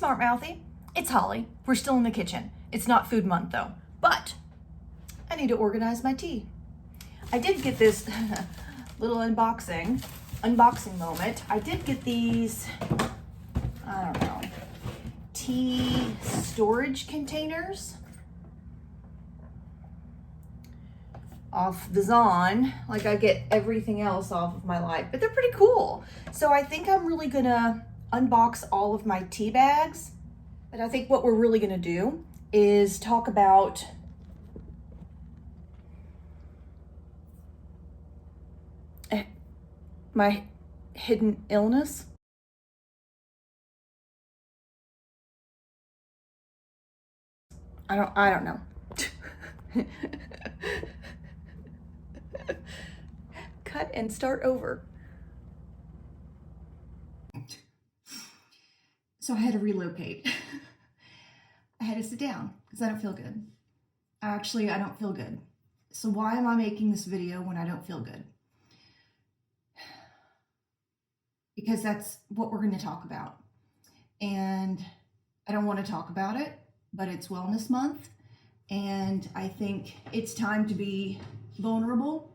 Smart Mouthy. It's Holly. We're still in the kitchen. It's not food month though, but I need to organize my tea. I did get this little unboxing moment. I did get these, I don't know, tea storage containers off the Zon, like I get everything else off of my life, but they're pretty cool. So I think I'm really gonna unbox all of my tea bags, but I think what we're really gonna do is talk about my hidden illness. I don't know. Cut and start over. So I had to relocate. I had to sit down because I don't feel good. Actually, I don't feel good. So why am I making this video when I don't feel good? Because that's what we're going to talk about. And I don't want to talk about it, but it's Wellness Month. And I think it's time to be vulnerable.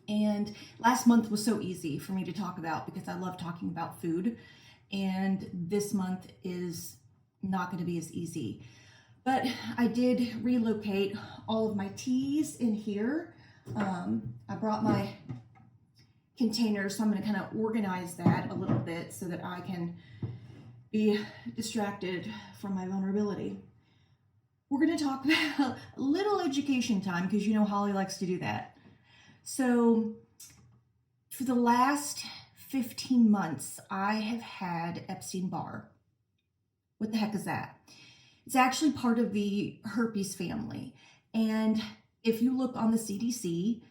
And last month was so easy for me to talk about because I love talking about food. And this month is not going to be as easy. But I did relocate all of my teas in here. I brought my containers, so I'm going to kind of organize that a little bit so that I can be distracted from my vulnerability. We're going to talk about a little education time because you know Holly likes to do that. So for the last 15 months, I have had Epstein Barr. What the heck is that? It's actually part of the herpes family. And if you look on the CDC,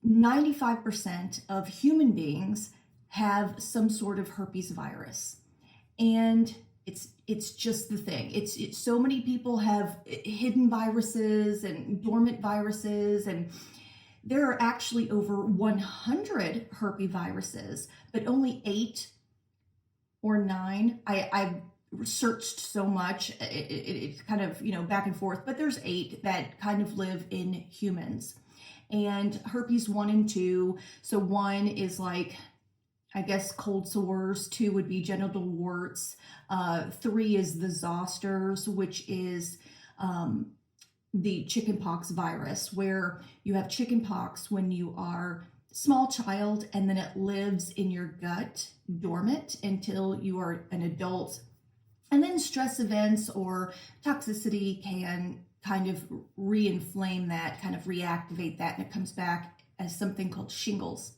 95% of human beings have some sort of herpes virus. And it's just the thing. It's so many people have hidden viruses and dormant viruses, and there are actually over 100 herpes viruses, but only 8 or 9. I've searched so much, it's kind of, back and forth, but there's 8 that kind of live in humans. And herpes 1 and 2, so 1 is like, I guess, cold sores, 2 would be genital warts, 3 is the zosters, which is the chickenpox virus, where you have chickenpox when you are a small child and then it lives in your gut dormant until you are an adult. And then stress events or toxicity can kind of re-inflame that, kind of reactivate that, and it comes back as something called shingles.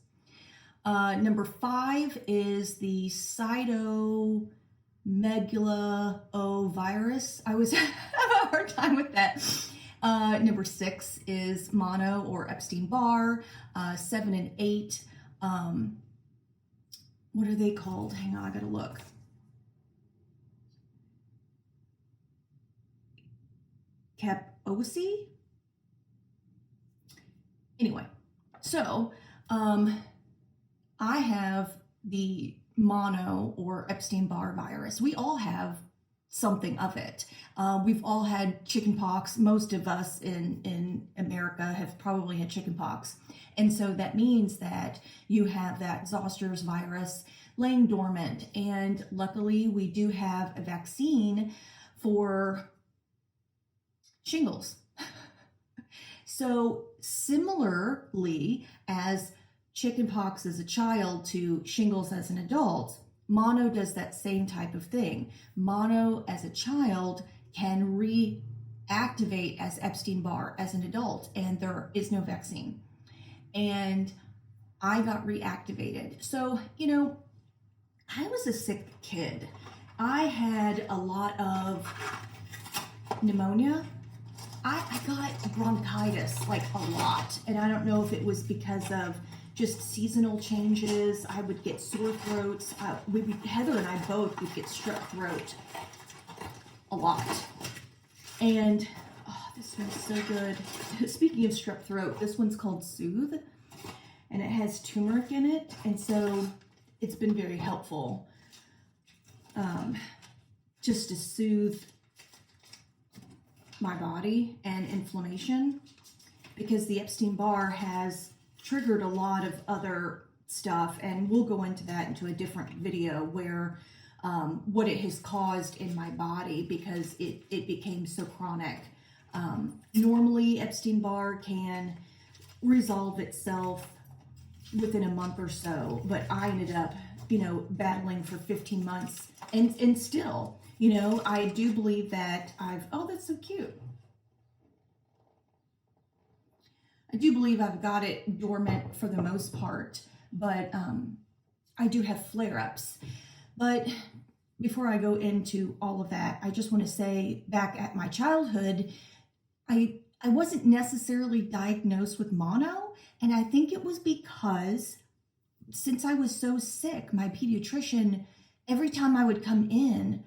Number 5 is the cytomegalovirus. I was having a hard time with that. Number 6 is mono or Epstein Barr. 7 and 8. What are they called? Hang on, I gotta look. Kaposi? Anyway, so I have the mono or Epstein Barr virus. We all have something of it. We've all had chickenpox. Most of us in America have probably had chickenpox. And so that means that you have that zoster's virus laying dormant. And luckily we do have a vaccine for shingles. So similarly as chickenpox as a child to shingles as an adult, mono does that same type of thing. Mono as a child can reactivate as Epstein Barr as an adult, and there is no vaccine. And I got reactivated. So, I was a sick kid. I had a lot of pneumonia. I got bronchitis like a lot, and I don't know if it was because of just seasonal changes. I would get sore throats. Heather and I both would get strep throat a lot. And this smells so good. Speaking of strep throat, this one's called Soothe, and it has turmeric in it, and so it's been very helpful. just to soothe my body and inflammation, because the Epstein Barr has triggered a lot of other stuff, and we'll go into that into a different video where what it has caused in my body, because it became so chronic. Normally Epstein Barr can resolve itself within a month or so, but I ended up, battling for 15 months, and still, I do believe that oh, that's so cute. I do believe I've got it dormant for the most part, but I do have flare-ups. But before I go into all of that, I just want to say, back at my childhood, I wasn't necessarily diagnosed with mono, and I think it was because since I was so sick, my pediatrician, every time I would come in,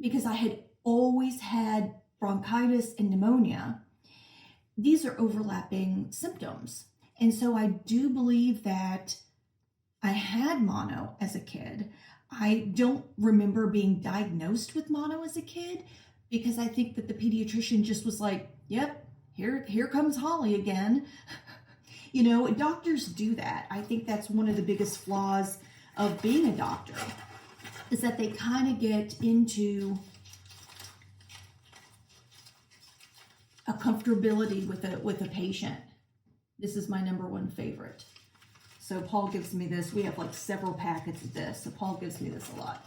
because I had always had bronchitis and pneumonia, these are overlapping symptoms. And so I do believe that I had mono as a kid. I don't remember being diagnosed with mono as a kid, because I think that the pediatrician just was like, yep, here comes Holly again. Doctors do that. I think that's one of the biggest flaws of being a doctor, is that they kind of get into a comfortability with a patient. This is my number one favorite. So Paul gives me this. We have like several packets of this. So Paul gives me this a lot.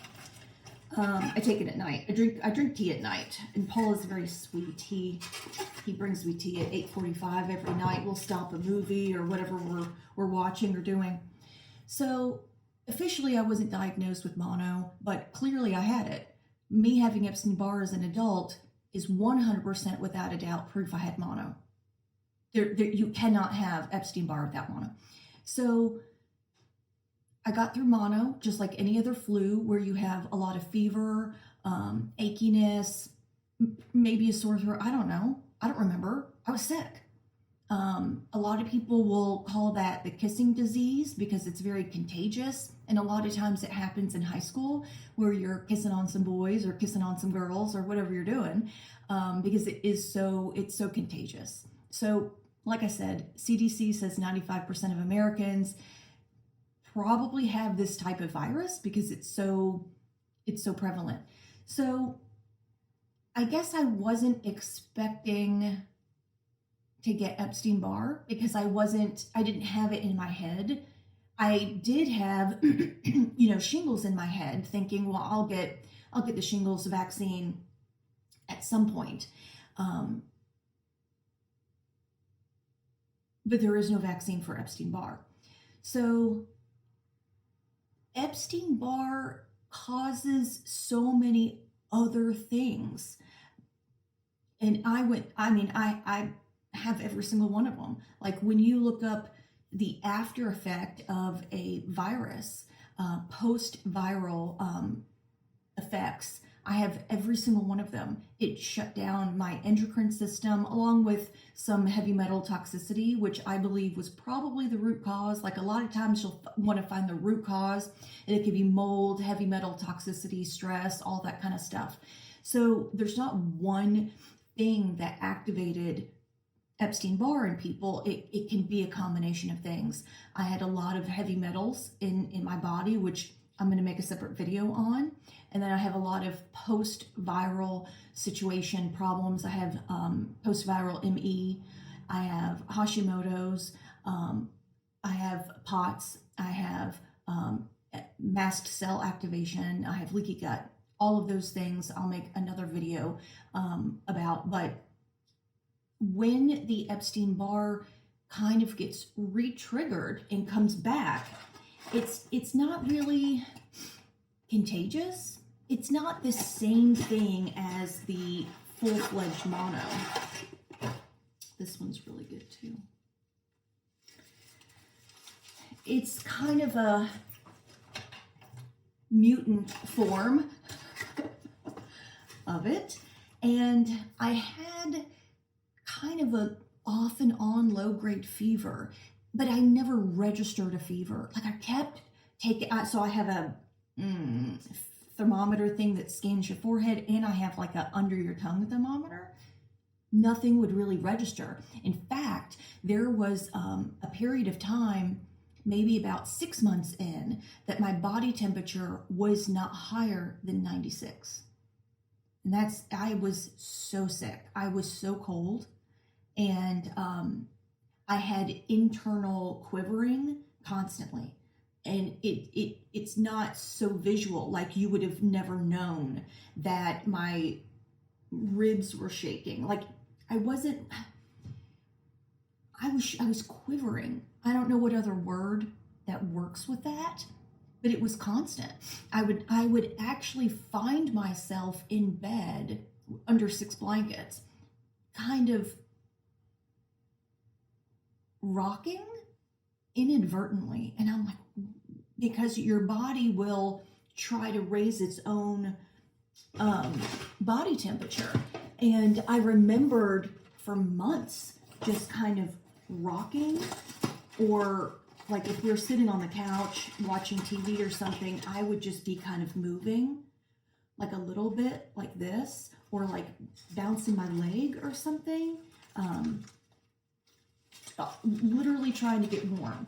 I take it at night. I drink tea at night, and Paul is very sweet. He brings me tea at 8:45 every night. We'll stop a movie or whatever we're watching or doing. So officially I wasn't diagnosed with mono, but clearly I had it. Me having Epstein Barr as an adult is 100% without a doubt proof I had mono. You cannot have Epstein Barr without mono. So I got through mono just like any other flu, where you have a lot of fever, achiness, maybe a sore throat. I don't know. I don't remember. I was sick. A lot of people will call that the kissing disease, because it's very contagious. And a lot of times it happens in high school, where you're kissing on some boys or kissing on some girls or whatever you're doing, because it's so contagious. So like I said, CDC says 95% of Americans probably have this type of virus, because it's so prevalent. So I guess I wasn't expecting to get Epstein Barr, because I didn't have it in my head. I did have, shingles in my head, thinking, well, I'll get the shingles vaccine at some point. But there is no vaccine for Epstein Barr. So Epstein Barr causes so many other things. And I have every single one of them. Like when you look up the after effect of a virus, post-viral effects, I have every single one of them. It shut down my endocrine system, along with some heavy metal toxicity, which I believe was probably the root cause. Like a lot of times you'll want to find the root cause, and it could be mold, heavy metal toxicity, stress, all that kind of stuff. So there's not one thing that activated Epstein Barr in people. It can be a combination of things. I had a lot of heavy metals in my body, which I'm going to make a separate video on. And then I have a lot of post-viral situation problems. I have post-viral ME. I have Hashimoto's. I have POTS. I have mast cell activation. I have leaky gut. All of those things I'll make another video about. But when the Epstein Barr kind of gets re-triggered and comes back, it's not really contagious. It's not the same thing as the full-fledged mono. This one's really good too. It's kind of a mutant form of it. And I had kind of a off and on low-grade fever, but I never registered a fever. Like I kept taking, so I have a thermometer thing that scans your forehead, and I have like a under your tongue thermometer, nothing would really register. In fact, there was a period of time, maybe about 6 months in, that my body temperature was not higher than 96. And I was so sick. I was so cold. And I had internal quivering constantly. And it's not so visual, like you would have never known that my ribs were shaking. Like I was quivering. I don't know what other word that works with that, but it was constant. I would actually find myself in bed under 6 blankets, kind of rocking inadvertently. And I'm like, because your body will try to raise its own body temperature. And I remembered for months just kind of rocking, or like if we were sitting on the couch watching TV or something, I would just be kind of moving like a little bit like this, or like bouncing my leg or something, literally trying to get warm.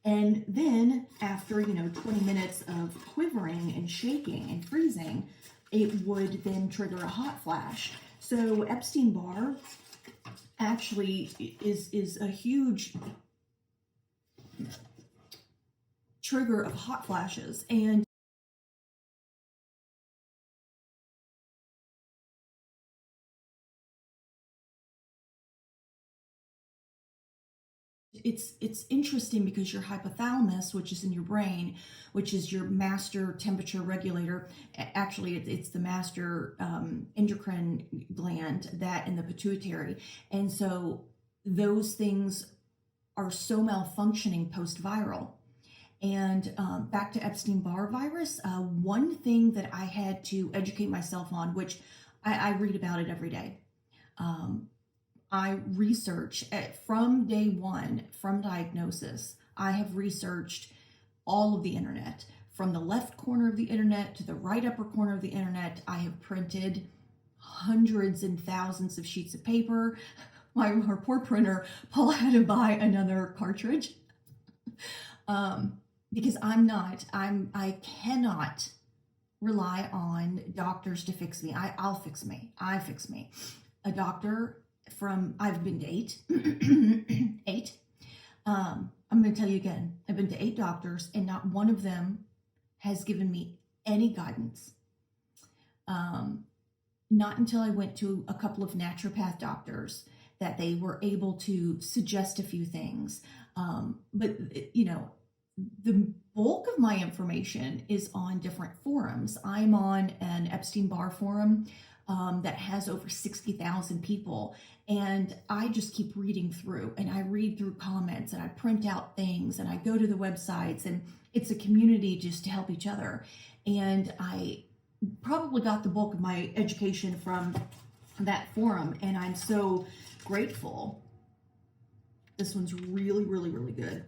And then after, 20 minutes of quivering and shaking and freezing, it would then trigger a hot flash. So Epstein Barr actually is a huge trigger of hot flashes. And it's interesting because your hypothalamus, which is in your brain, which is your master temperature regulator, actually it's the master endocrine gland, that and the pituitary. And so those things are so malfunctioning post-viral. And back to Epstein Barr virus, one thing that I had to educate myself on, which I read about it every day. I research from day one, from diagnosis. I have researched all of the internet, from the left corner of the internet to the right upper corner of the internet. I have printed hundreds and thousands of sheets of paper. Our poor printer, Paul, had to buy another cartridge because I cannot rely on doctors to fix me. I'll fix me. I fix me. A doctor I've been to 8. 8. I'm going to tell you again, I've been to 8 doctors, and not one of them has given me any guidance. Not until I went to a couple of naturopath doctors that they were able to suggest a few things. But the bulk of my information is on different forums. I'm on an Epstein Barr forum that has over 60,000 people. And I just keep reading through, and I read through comments, and I print out things, and I go to the websites, and it's a community just to help each other. And I probably got the bulk of my education from that forum, and I'm so grateful. This one's really, really, really good.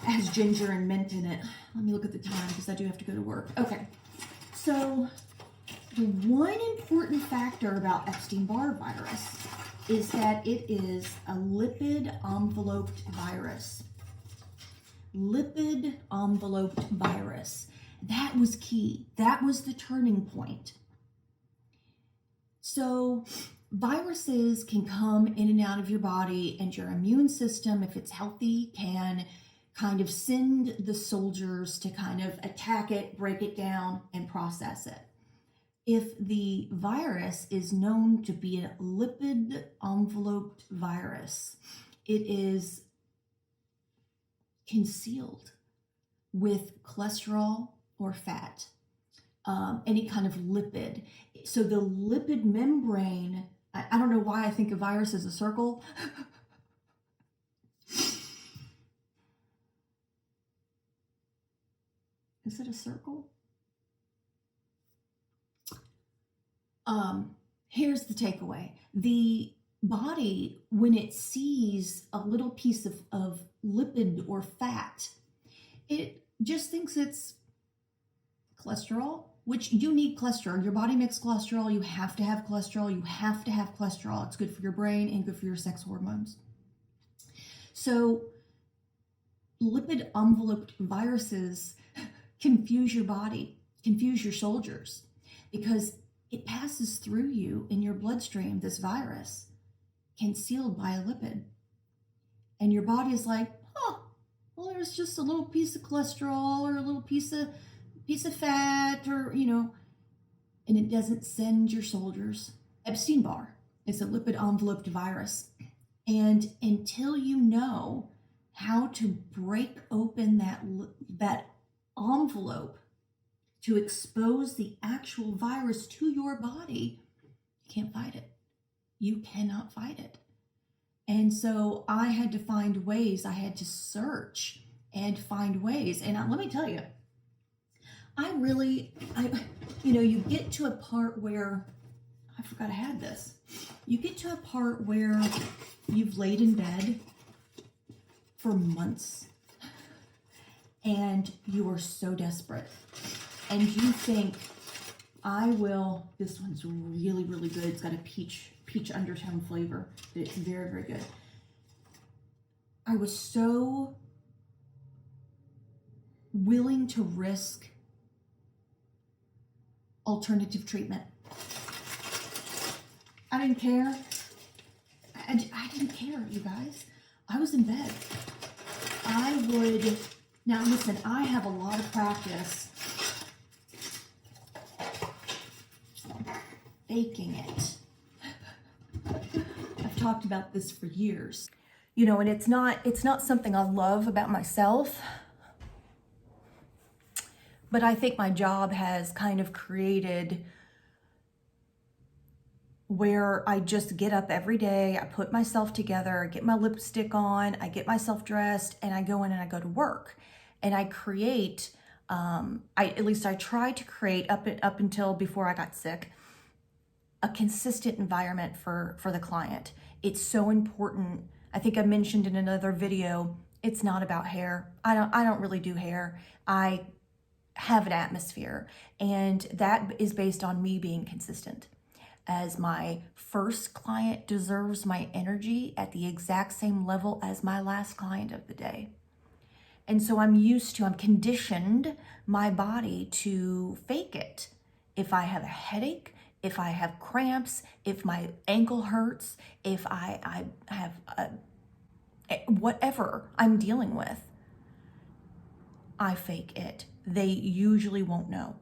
It has ginger and mint in it. Let me look at the time because I do have to go to work. Okay, so the one important factor about Epstein-Barr virus is that it is a lipid-enveloped virus. Lipid-enveloped virus. That was key. That was the turning point. So viruses can come in and out of your body, and your immune system, if it's healthy, can kind of send the soldiers to kind of attack it, break it down, and process it. If the virus is known to be a lipid-enveloped virus, it is concealed with cholesterol or fat, any kind of lipid. So the lipid membrane, I don't know why I think a virus is a circle. Is it a circle? Here's the takeaway. The body, when it sees a little piece of lipid or fat, it just thinks it's cholesterol which you need cholesterol. Your body makes cholesterol. You have to have cholesterol. You have to have cholesterol. It's good for your brain and good for your sex hormones. So lipid enveloped viruses confuse your body, confuse your soldiers, because it passes through you in your bloodstream, this virus, concealed by a lipid. And your body is like, oh, well, there's just a little piece of cholesterol or a little piece of fat, or, and it doesn't send your soldiers. Epstein Barr is a lipid enveloped virus. And until you know how to break open that envelope to expose the actual virus to your body, you can't fight it. You cannot fight it. And so I had to find ways. I had to search and find ways. And let me tell you, you get to a part where, I forgot I had this. You get to a part where you've laid in bed for months and you are so desperate and you think, this one's really, really good. It's got a peach undertone flavor. It's very, very good. I was so willing to risk alternative treatment. I didn't care. I didn't care, you guys. I was in bed. Now listen, I have a lot of practice faking it. I've talked about this for years. And it's not something I love about myself, but I think my job has kind of created where I just get up every day, I put myself together, I get my lipstick on, I get myself dressed, and I go in and I go to work. And I create, I try to create up until before I got sick, a consistent environment for the client. It's so important. I think I mentioned in another video, it's not about hair. I don't really do hair. I have an atmosphere, and that is based on me being consistent. As my first client deserves my energy at the exact same level as my last client of the day. And so I'm conditioned my body to fake it. If I have a headache, if I have cramps, if my ankle hurts, if I have whatever I'm dealing with, I fake it. They usually won't know.